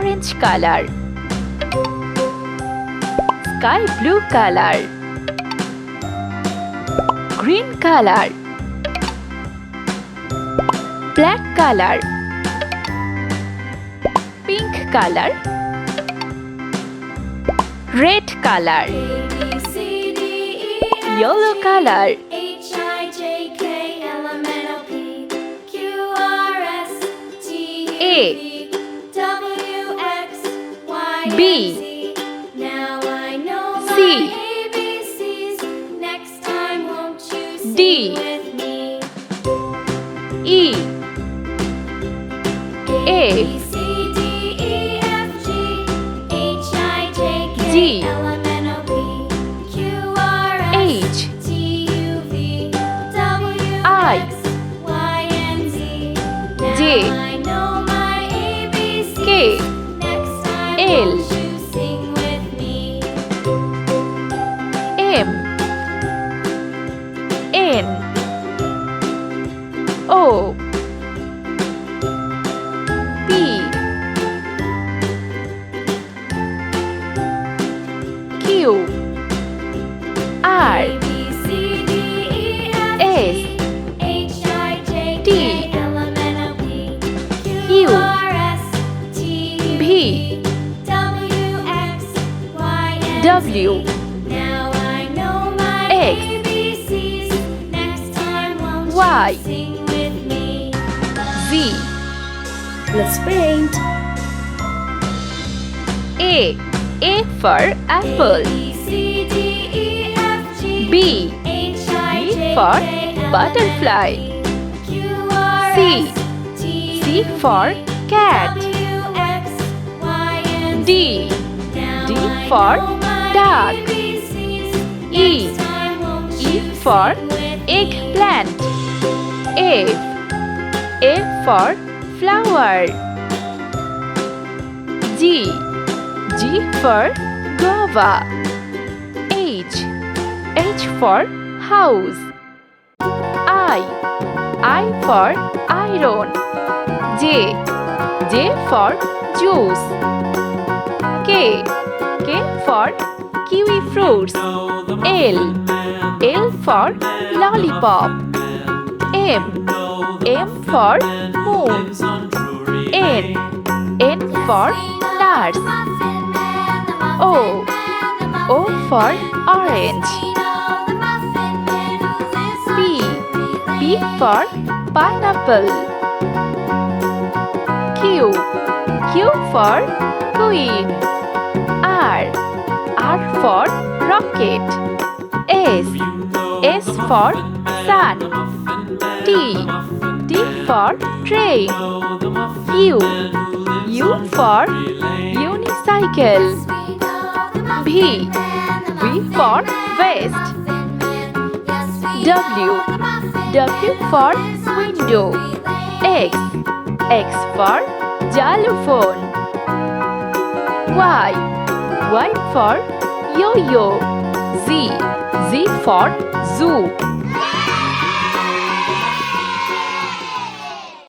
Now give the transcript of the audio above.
orange color, sky blue color, green color, black color, pink color, red color, yellow color, A, B, C, D, E, F, G, H, I, J, K, L, M, N, O, P, Q, R, S, T, U, V, W, X, Y, Z. Let's paint. A for apple. B for butterfly. C for cat. D for duck. E for eggplant. F for flower. G for guava. H for house. I for iron. J for juice. K for kiwi fruits. L for lollipop. M for moon. N for nuts. O for orange. P for pineapple. Q for queen. R for rocket. S for sun. T for train. U for unicycle. V for vest. W for window. X for xylophone. Y for yo-yo. Z for zoo.